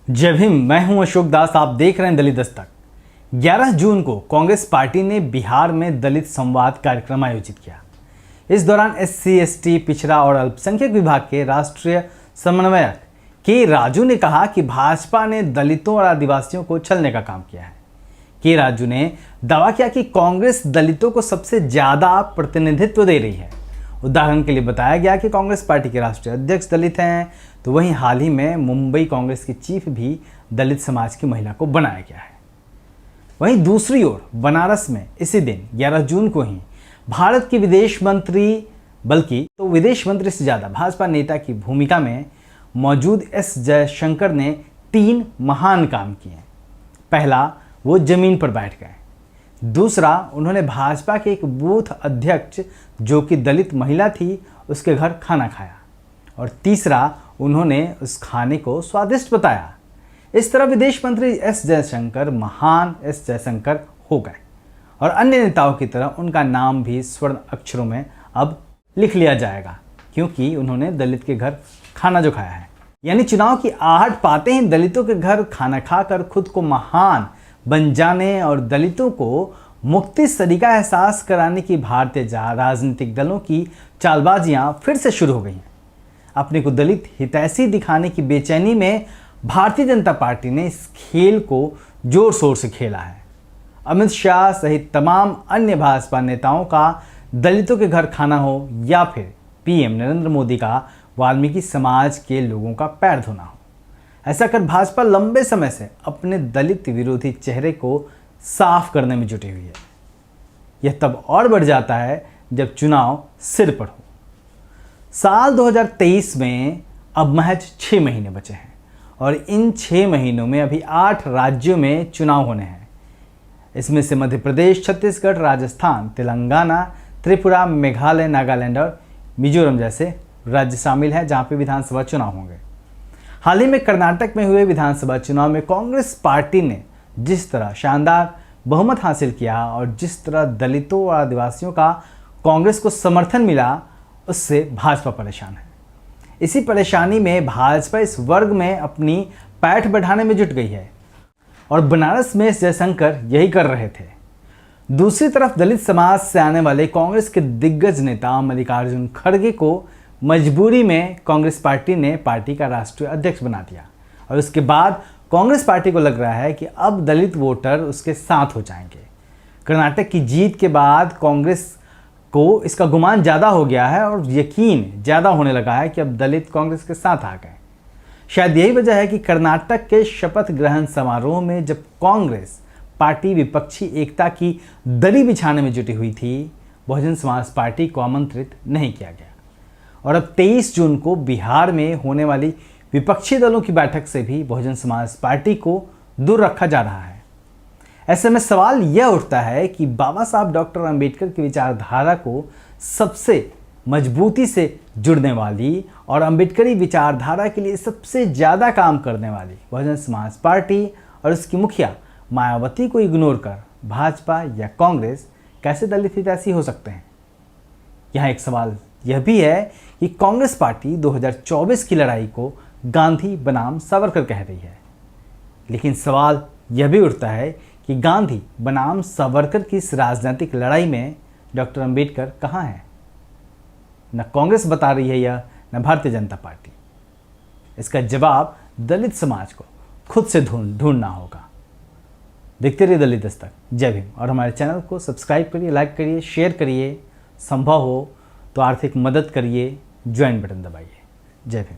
जय भीम। मैं हूं अशोक दास, आप देख रहे हैं दलित दस्तक। 11 जून को कांग्रेस पार्टी ने बिहार में दलित संवाद कार्यक्रम आयोजित किया। इस दौरान एससी, एसटी, पिछड़ा और अल्पसंख्यक विभाग के राष्ट्रीय समन्वयक के राजू ने कहा कि भाजपा ने दलितों और आदिवासियों को छलने का काम किया है। के राजू ने दावा किया कि कांग्रेस दलितों को सबसे ज्यादा प्रतिनिधित्व दे रही है। उदाहरण के लिए बताया गया कि कांग्रेस पार्टी के राष्ट्रीय अध्यक्ष दलित हैं, तो वहीं हाल ही में मुंबई कांग्रेस की चीफ भी दलित समाज की महिला को बनाया गया है। वहीं दूसरी ओर बनारस में इसी दिन 11 जून को ही भारत की विदेश मंत्री, बल्कि तो विदेश मंत्री से ज्यादा भाजपा नेता की भूमिका में मौजूद एस जयशंकर ने 3 महान काम किए। पहला, वो जमीन पर बैठ गए। दूसरा, उन्होंने भाजपा के एक बूथ अध्यक्ष जो कि दलित महिला थी उसके घर खाना खाया। और तीसरा, उन्होंने उस खाने को स्वादिष्ट बताया। इस तरह विदेश मंत्री एस जयशंकर महान एस जयशंकर हो गए और अन्य नेताओं की तरह उनका नाम भी स्वर्ण अक्षरों में अब लिख लिया जाएगा, क्योंकि उन्होंने दलित के घर खाना जो खाया है। यानी चुनाव की आहट पाते ही दलितों के घर खाना खाकर खुद को महान बन जाने और दलितों को मुक्ति सदी का एहसास कराने की भारतीय राजनीतिक दलों की चालबाजियां फिर से शुरू हो गई हैं। अपने को दलित हितैषी दिखाने की बेचैनी में भारतीय जनता पार्टी ने इस खेल को जोर शोर से खेला है। अमित शाह सहित तमाम अन्य भाजपा नेताओं का दलितों के घर खाना हो या फिर पीएम नरेंद्र मोदी का वाल्मीकि समाज के लोगों का पैर धोना हो, ऐसा कर भाजपा लंबे समय से अपने दलित विरोधी चेहरे को साफ करने में जुटी हुई है। यह तब और बढ़ जाता है जब चुनाव सिर पर हो। साल 2023 में अब महज 6 महीने बचे हैं और इन 6 महीनों में अभी 8 राज्यों में चुनाव होने हैं। इसमें से मध्य प्रदेश, छत्तीसगढ़, राजस्थान, तेलंगाना, त्रिपुरा, मेघालय, नागालैंड और मिजोरम जैसे राज्य शामिल हैं जहां पे विधानसभा चुनाव होंगे। हाल ही में कर्नाटक में हुए विधानसभा चुनाव में कांग्रेस पार्टी ने जिस तरह शानदार बहुमत हासिल किया और जिस तरह दलितों और आदिवासियों का कांग्रेस को समर्थन मिला, उससे भाजपा परेशान है। इसी परेशानी में भाजपा इस वर्ग में अपनी पैठ बढ़ाने में जुट गई है और बनारस में जयशंकर यही कर रहे थे। दूसरी तरफ दलित समाज से आने वाले कांग्रेस के दिग्गज नेता मल्लिकार्जुन खड़गे को मजबूरी में कांग्रेस पार्टी ने पार्टी का राष्ट्रीय अध्यक्ष बना दिया और उसके बाद कांग्रेस पार्टी को लग रहा है कि अब दलित वोटर उसके साथ हो जाएंगे। कर्नाटक की जीत के बाद कांग्रेस को इसका गुमान ज़्यादा हो गया है और यकीन ज़्यादा होने लगा है कि अब दलित कांग्रेस के साथ आ गए। शायद यही वजह है कि कर्नाटक के शपथ ग्रहण समारोह में जब कांग्रेस पार्टी विपक्षी एकता की दरी बिछाने में जुटी हुई थी, बहुजन समाज पार्टी को आमंत्रित नहीं किया गया। और अब 23 जून को बिहार में होने वाली विपक्षी दलों की बैठक से भी बहुजन समाज पार्टी को दूर रखा जा रहा है। ऐसे में सवाल यह उठता है कि बाबा साहब डॉक्टर अंबेडकर की विचारधारा को सबसे मजबूती से जुड़ने वाली और अंबेडकरी विचारधारा के लिए सबसे ज़्यादा काम करने वाली बहुजन समाज पार्टी और उसकी मुखिया मायावती को इग्नोर कर भाजपा या कांग्रेस कैसे दलित हितैषी हो सकते हैं। यहाँ एक सवाल यह भी है कि कांग्रेस पार्टी 2024 की लड़ाई को गांधी बनाम सावरकर कह रही है, लेकिन सवाल यह भी उठता है कि गांधी बनाम सावरकर की इस राजनीतिक लड़ाई में डॉक्टर अंबेडकर कहाँ है? न कांग्रेस बता रही है या न भारतीय जनता पार्टी। इसका जवाब दलित समाज को खुद से ढूंढना होगा। देखते रहिए दलित दस्तक। जय भीम। और हमारे चैनल को सब्सक्राइब करिए, लाइक करिए, शेयर करिए, संभव हो तो आर्थिक मदद करिए, ज्वाइन बटन दबाइए। जय भीम।